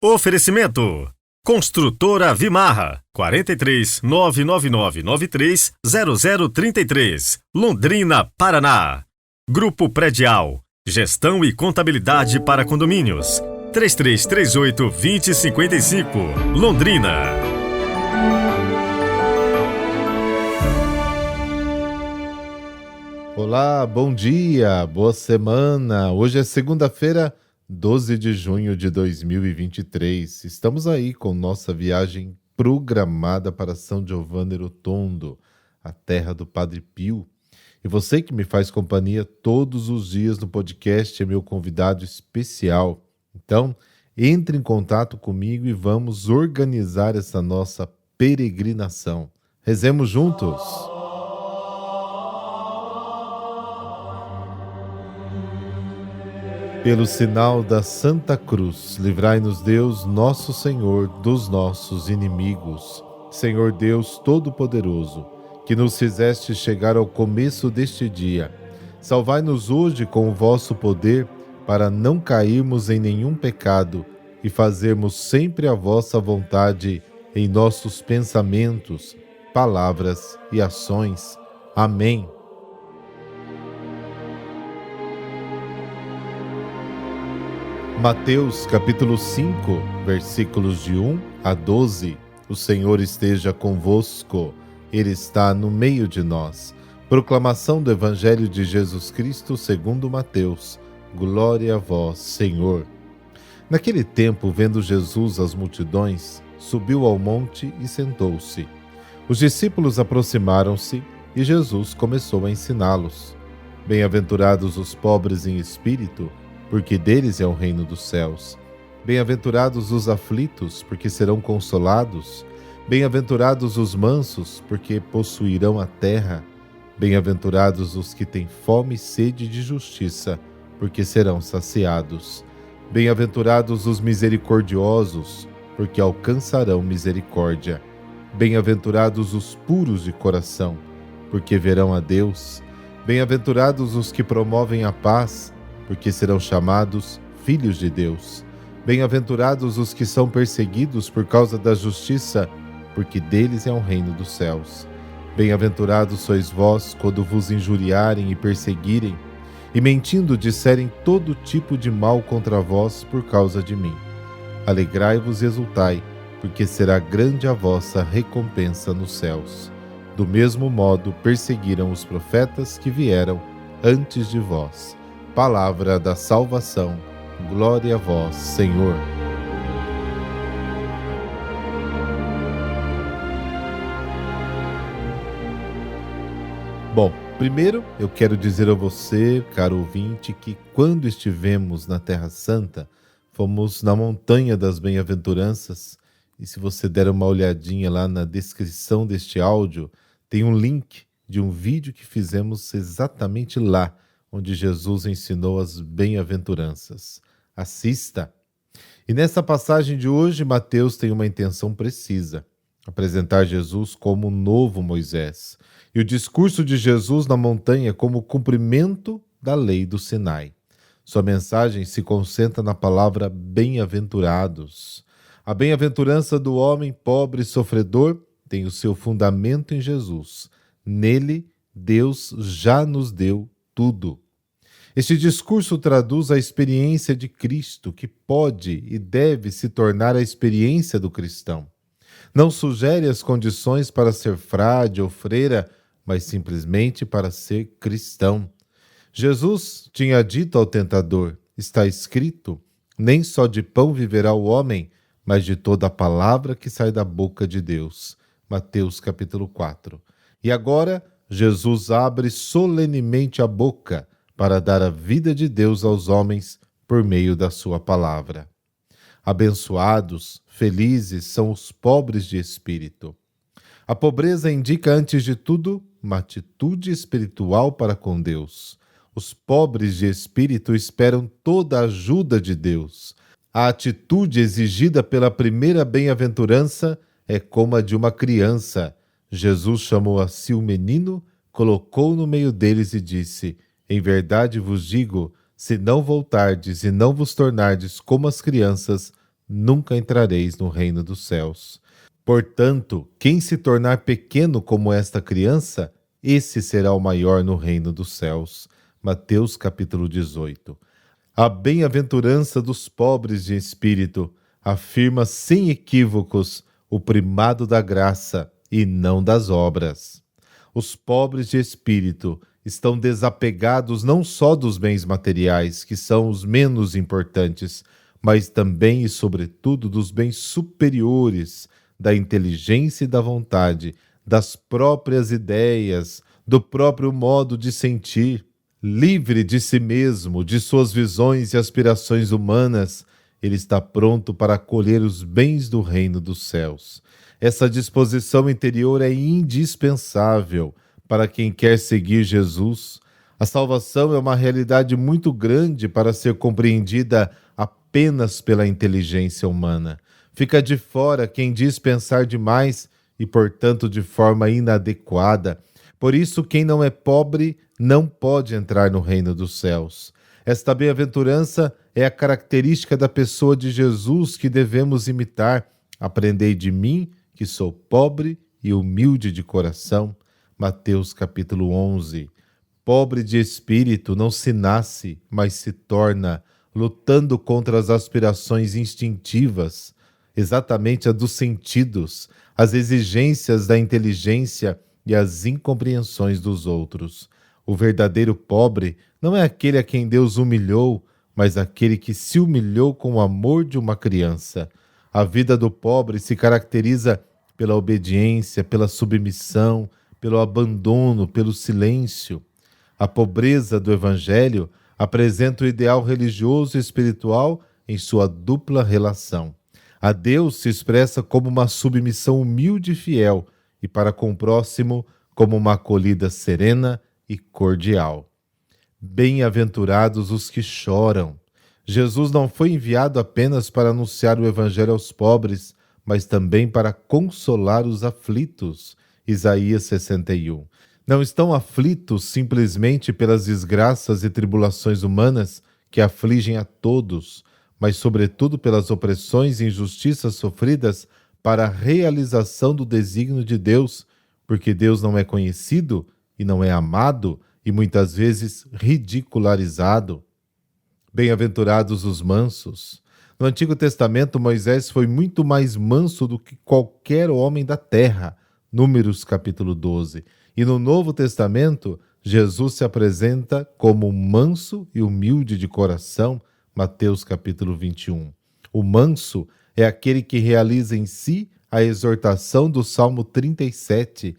Oferecimento: Construtora Vimarra, 43 99993 0033, Londrina, Paraná. Grupo Predial, Gestão e Contabilidade para Condomínios, 3338-2055, Londrina. Olá, bom dia, boa semana. Hoje é segunda-feira, 12 de junho de 2023. Estamos aí com nossa viagem programada para São Giovanni Rotondo, a terra do Padre Pio. E você que me faz companhia todos os dias no podcast é meu convidado especial. Então, entre em contato comigo e vamos organizar essa nossa peregrinação. Rezemos juntos! Pelo sinal da Santa Cruz, livrai-nos Deus, nosso Senhor, dos nossos inimigos. Senhor Deus Todo-Poderoso, que nos fizeste chegar ao começo deste dia, salvai-nos hoje com o vosso poder, para não cairmos em nenhum pecado e fazermos sempre a vossa vontade em nossos pensamentos, palavras e ações. Amém. Mateus capítulo 5, versículos de 1 a 12. O Senhor esteja convosco, Ele está no meio de nós. Proclamação do Evangelho de Jesus Cristo segundo Mateus. Glória a vós, Senhor. Naquele tempo, vendo Jesus as multidões, subiu ao monte e sentou-se. Os discípulos aproximaram-se e Jesus começou a ensiná-los. Bem-aventurados os pobres em espírito, porque deles é o reino dos céus. Bem-aventurados os aflitos, porque serão consolados. Bem-aventurados os mansos, porque possuirão a terra. Bem-aventurados os que têm fome e sede de justiça, porque serão saciados. Bem-aventurados os misericordiosos, porque alcançarão misericórdia. Bem-aventurados os puros de coração, porque verão a Deus. Bem-aventurados os que promovem a paz, porque serão chamados filhos de Deus. Bem-aventurados os que são perseguidos por causa da justiça, porque deles é o reino dos céus. Bem-aventurados sois vós quando vos injuriarem e perseguirem, e mentindo disserem todo tipo de mal contra vós por causa de mim. Alegrai-vos e exultai, porque será grande a vossa recompensa nos céus. Do mesmo modo perseguiram os profetas que vieram antes de vós. Palavra da salvação, glória a vós, Senhor. Bom, primeiro eu quero dizer a você, caro ouvinte, que quando estivemos na Terra Santa, fomos na Montanha das Bem-aventuranças, e se você der uma olhadinha lá na descrição deste áudio, tem um link de um vídeo que fizemos exatamente lá, onde Jesus ensinou as bem-aventuranças. Assista! E nessa passagem de hoje, Mateus tem uma intenção precisa: apresentar Jesus como o novo Moisés, e o discurso de Jesus na montanha como cumprimento da lei do Sinai. Sua mensagem se concentra na palavra bem-aventurados. A bem-aventurança do homem pobre e sofredor tem o seu fundamento em Jesus. Nele, Deus já nos deu tudo. Este discurso traduz a experiência de Cristo, que pode e deve se tornar a experiência do cristão. Não sugere as condições para ser frade ou freira, mas simplesmente para ser cristão. Jesus tinha dito ao tentador: está escrito, nem só de pão viverá o homem, mas de toda a palavra que sai da boca de Deus. Mateus capítulo 4. E agora, Jesus abre solenemente a boca para dar a vida de Deus aos homens por meio da sua palavra. Abençoados, felizes são os pobres de espírito. A pobreza indica, antes de tudo, uma atitude espiritual para com Deus. Os pobres de espírito esperam toda a ajuda de Deus. A atitude exigida pela primeira bem-aventurança é como a de uma criança. Jesus chamou a si o menino, colocou no meio deles e disse: em verdade vos digo, se não voltardes e não vos tornardes como as crianças, nunca entrareis no reino dos céus. Portanto, quem se tornar pequeno como esta criança, esse será o maior no reino dos céus. Mateus capítulo 18. A bem-aventurança dos pobres de espírito afirma sem equívocos o primado da graça e não das obras. Os pobres de espírito estão desapegados não só dos bens materiais, que são os menos importantes, mas também e sobretudo dos bens superiores, da inteligência e da vontade, das próprias ideias, do próprio modo de sentir. Livre de si mesmo, de suas visões e aspirações humanas, ele está pronto para acolher os bens do reino dos céus. Essa disposição interior é indispensável para quem quer seguir Jesus. A salvação é uma realidade muito grande para ser compreendida apenas pela inteligência humana. Fica de fora quem diz pensar demais e, portanto, de forma inadequada. Por isso, quem não é pobre não pode entrar no reino dos céus. Esta bem-aventurança é a característica da pessoa de Jesus que devemos imitar. Aprendei de mim, que sou pobre e humilde de coração. Mateus capítulo 11. Pobre de espírito não se nasce, mas se torna, lutando contra as aspirações instintivas, exatamente a dos sentidos, as exigências da inteligência e as incompreensões dos outros. O verdadeiro pobre não é aquele a quem Deus humilhou, mas aquele que se humilhou com o amor de uma criança. A vida do pobre se caracteriza pela obediência, pela submissão, pelo abandono, pelo silêncio. A pobreza do Evangelho apresenta o ideal religioso e espiritual em sua dupla relação. A Deus se expressa como uma submissão humilde e fiel, e para com o próximo como uma acolhida serena e cordial. Bem-aventurados os que choram. Jesus não foi enviado apenas para anunciar o Evangelho aos pobres, mas também para consolar os aflitos. Isaías 61. Não estão aflitos simplesmente pelas desgraças e tribulações humanas que afligem a todos, mas sobretudo pelas opressões e injustiças sofridas para a realização do desígnio de Deus, porque Deus não é conhecido e não é amado e muitas vezes ridicularizado. Bem-aventurados os mansos. No Antigo Testamento, Moisés foi muito mais manso do que qualquer homem da terra, Números capítulo 12. E no Novo Testamento, Jesus se apresenta como manso e humilde de coração, Mateus capítulo 21. O manso é aquele que realiza em si a exortação do Salmo 37.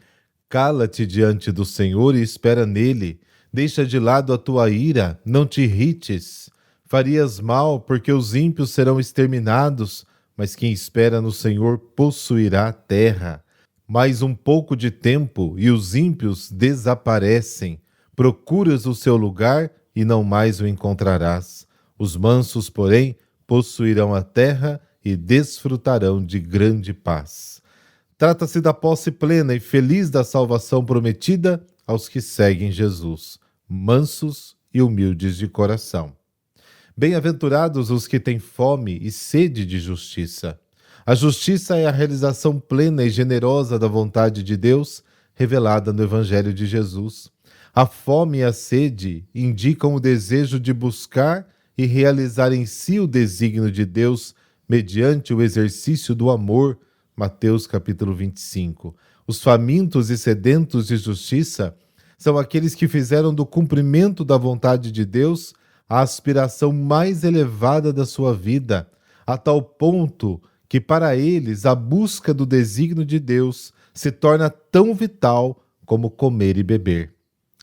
Cala-te diante do Senhor e espera nele. Deixa de lado a tua ira, não te irrites. Farias mal, porque os ímpios serão exterminados, mas quem espera no Senhor possuirá a terra. Mais um pouco de tempo e os ímpios desaparecem. Procuras o seu lugar e não mais o encontrarás. Os mansos, porém, possuirão a terra e desfrutarão de grande paz. Trata-se da posse plena e feliz da salvação prometida aos que seguem Jesus, mansos e humildes de coração. Bem-aventurados os que têm fome e sede de justiça. A justiça é a realização plena e generosa da vontade de Deus, revelada no Evangelho de Jesus. A fome e a sede indicam o desejo de buscar e realizar em si o desígnio de Deus mediante o exercício do amor, Mateus capítulo 25. Os famintos e sedentos de justiça são aqueles que fizeram do cumprimento da vontade de Deus a aspiração mais elevada da sua vida, a tal ponto que para eles a busca do desígnio de Deus se torna tão vital como comer e beber.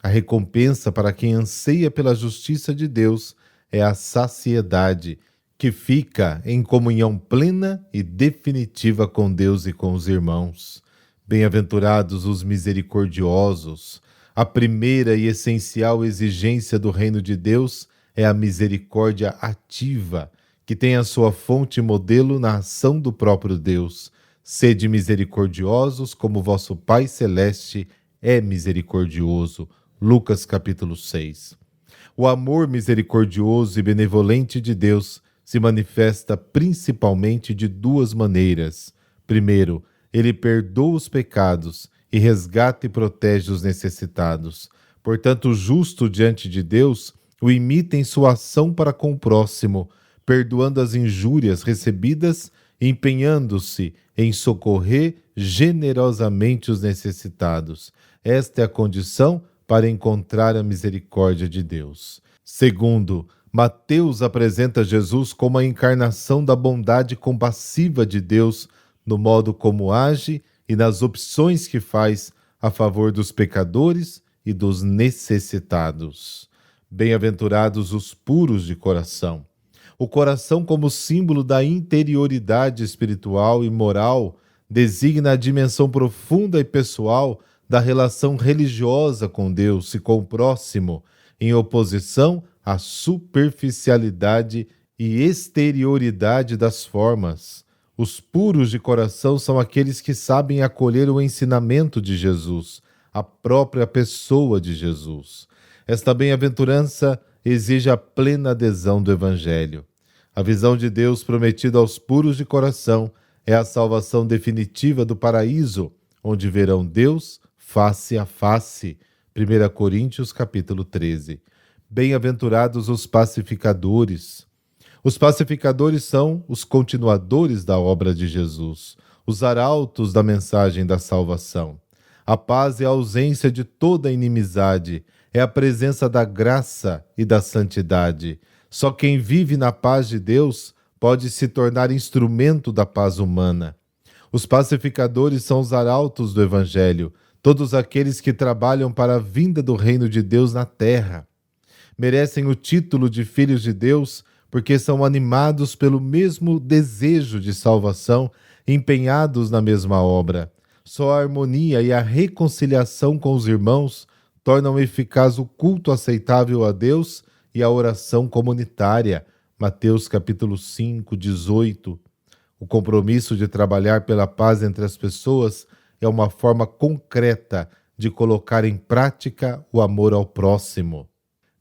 A recompensa para quem anseia pela justiça de Deus é a saciedade, que fica em comunhão plena e definitiva com Deus e com os irmãos. Bem-aventurados os misericordiosos. A primeira e essencial exigência do reino de Deus é a misericórdia ativa, que tem a sua fonte e modelo na ação do próprio Deus. Sede misericordiosos como vosso Pai Celeste é misericordioso. Lucas capítulo 6. O amor misericordioso e benevolente de Deus se manifesta principalmente de duas maneiras. Primeiro, ele perdoa os pecados e resgata e protege os necessitados. Portanto, o justo diante de Deus o imita em sua ação para com o próximo, perdoando as injúrias recebidas e empenhando-se em socorrer generosamente os necessitados. Esta é a condição para encontrar a misericórdia de Deus. Segundo, Mateus apresenta Jesus como a encarnação da bondade compassiva de Deus no modo como age e nas opções que faz a favor dos pecadores e dos necessitados. Bem-aventurados os puros de coração. O coração, como símbolo da interioridade espiritual e moral, designa a dimensão profunda e pessoal da relação religiosa com Deus e com o próximo, em oposição à superficialidade e exterioridade das formas. Os puros de coração são aqueles que sabem acolher o ensinamento de Jesus, a própria pessoa de Jesus. Esta bem-aventurança exige a plena adesão do Evangelho. A visão de Deus prometida aos puros de coração é a salvação definitiva do paraíso, onde verão Deus face a face. 1 Coríntios capítulo 13. Bem-aventurados os pacificadores. Os pacificadores são os continuadores da obra de Jesus, os arautos da mensagem da salvação. A paz é a ausência de toda inimizade, é a presença da graça e da santidade. Só quem vive na paz de Deus pode se tornar instrumento da paz humana. Os pacificadores são os arautos do Evangelho, todos aqueles que trabalham para a vinda do reino de Deus na terra. Merecem o título de filhos de Deus porque são animados pelo mesmo desejo de salvação, empenhados na mesma obra. Só a harmonia e a reconciliação com os irmãos tornam eficaz o culto aceitável a Deus e a oração comunitária. Mateus capítulo 5, 18. O compromisso de trabalhar pela paz entre as pessoas é uma forma concreta de colocar em prática o amor ao próximo.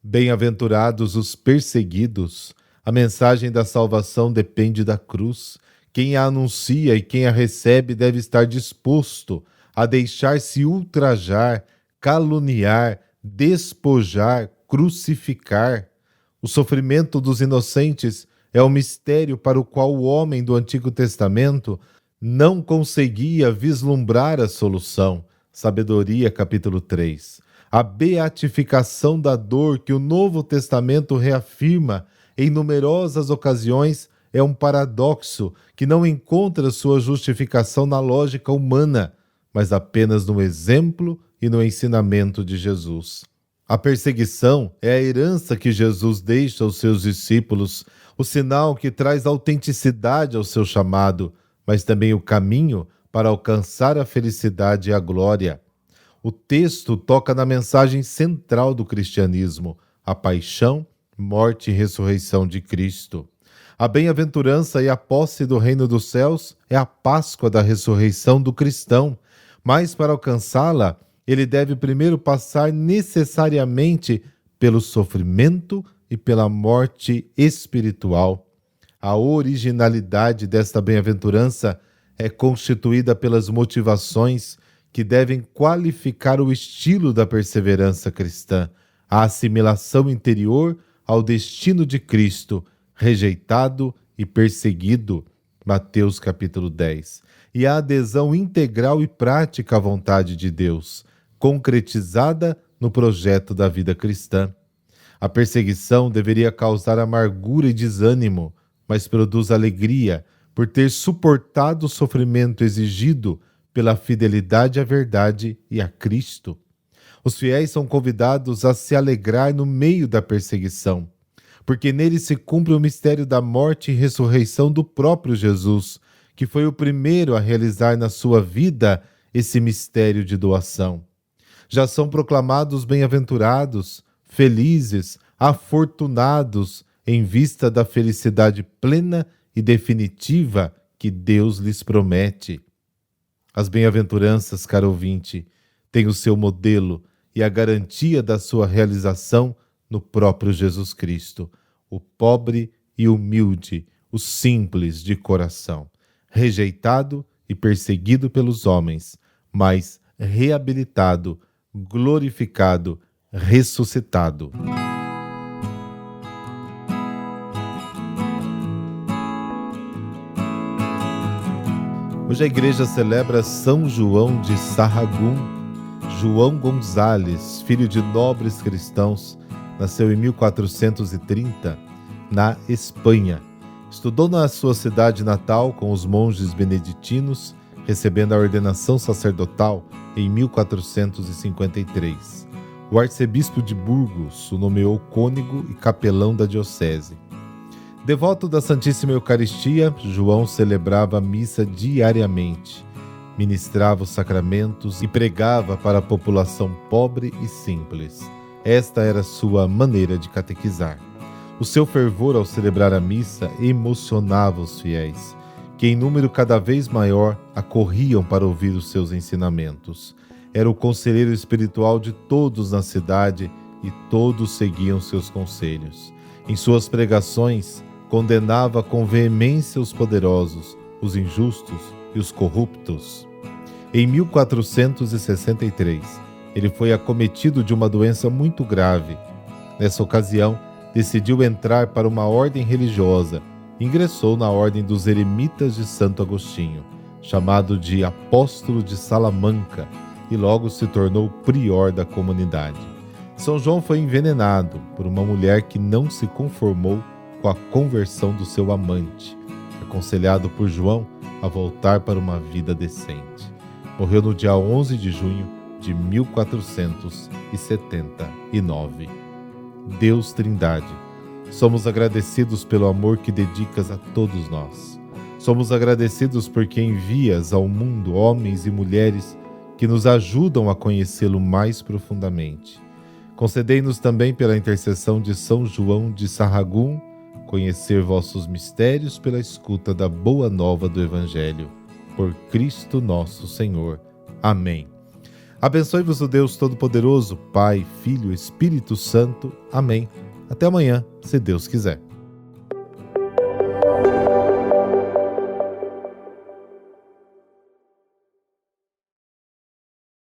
Bem-aventurados os perseguidos. A mensagem da salvação depende da cruz. Quem a anuncia e quem a recebe deve estar disposto a deixar-se ultrajar, caluniar, despojar, crucificar. O sofrimento dos inocentes é um mistério para o qual o homem do Antigo Testamento não conseguia vislumbrar a solução. Sabedoria, capítulo 3. A beatificação da dor que o Novo Testamento reafirma em numerosas ocasiões é um paradoxo que não encontra sua justificação na lógica humana, mas apenas no exemplo e no ensinamento de Jesus. A perseguição é a herança que Jesus deixa aos seus discípulos, o sinal que traz autenticidade ao seu chamado, mas também o caminho para alcançar a felicidade e a glória. O texto toca na mensagem central do cristianismo, a paixão, morte e ressurreição de Cristo. A bem-aventurança e a posse do reino dos céus é a Páscoa da ressurreição do cristão, mas para alcançá-la, ele deve primeiro passar necessariamente pelo sofrimento e pela morte espiritual. A originalidade desta bem-aventurança é constituída pelas motivações que devem qualificar o estilo da perseverança cristã, a assimilação interior ao destino de Cristo, rejeitado e perseguido, Mateus capítulo 10, e a adesão integral e prática à vontade de Deus, concretizada no projeto da vida cristã. A perseguição deveria causar amargura e desânimo, mas produz alegria por ter suportado o sofrimento exigido pela fidelidade à verdade e a Cristo. Os fiéis são convidados a se alegrar no meio da perseguição, porque nele se cumpre o mistério da morte e ressurreição do próprio Jesus, que foi o primeiro a realizar na sua vida esse mistério de doação. Já são proclamados bem-aventurados, felizes, afortunados, em vista da felicidade plena e definitiva que Deus lhes promete. As bem-aventuranças, caro ouvinte, têm o seu modelo e a garantia da sua realização no próprio Jesus Cristo, o pobre e humilde, o simples de coração, rejeitado e perseguido pelos homens, mas reabilitado, glorificado, ressuscitado. Hoje a igreja celebra São João de Sarragún. João Gonzales, filho de nobres cristãos, nasceu em 1430 na Espanha. Estudou na sua cidade natal com os monges beneditinos, recebendo a ordenação sacerdotal em 1453. O arcebispo de Burgos o nomeou cônego e capelão da diocese. Devoto da Santíssima Eucaristia, João celebrava a missa diariamente, ministrava os sacramentos e pregava para a população pobre e simples. Esta era sua maneira de catequizar. O seu fervor ao celebrar a missa emocionava os fiéis, que em número cada vez maior acorriam para ouvir os seus ensinamentos. Era o conselheiro espiritual de todos na cidade e todos seguiam seus conselhos. Em suas pregações, condenava com veemência os poderosos, os injustos e os corruptos. Em 1463, ele foi acometido de uma doença muito grave. Nessa ocasião, decidiu entrar para uma ordem religiosa. Ingressou na ordem dos eremitas de Santo Agostinho, chamado de Apóstolo de Salamanca, e logo se tornou prior da comunidade. São João foi envenenado por uma mulher que não se conformou com a conversão do seu amante, aconselhado por João a voltar para uma vida decente. Morreu no dia 11 de junho de 1479. Deus Trindade, somos agradecidos pelo amor que dedicas a todos nós. Somos agradecidos porque envias ao mundo homens e mulheres que nos ajudam a conhecê-lo mais profundamente. Concedei-nos também, pela intercessão de São João de Sarragún, conhecer vossos mistérios pela escuta da boa nova do Evangelho. Por Cristo nosso Senhor. Amém. Abençoe-vos o Deus Todo-Poderoso, Pai, Filho e Espírito Santo. Amém. Até amanhã, se Deus quiser.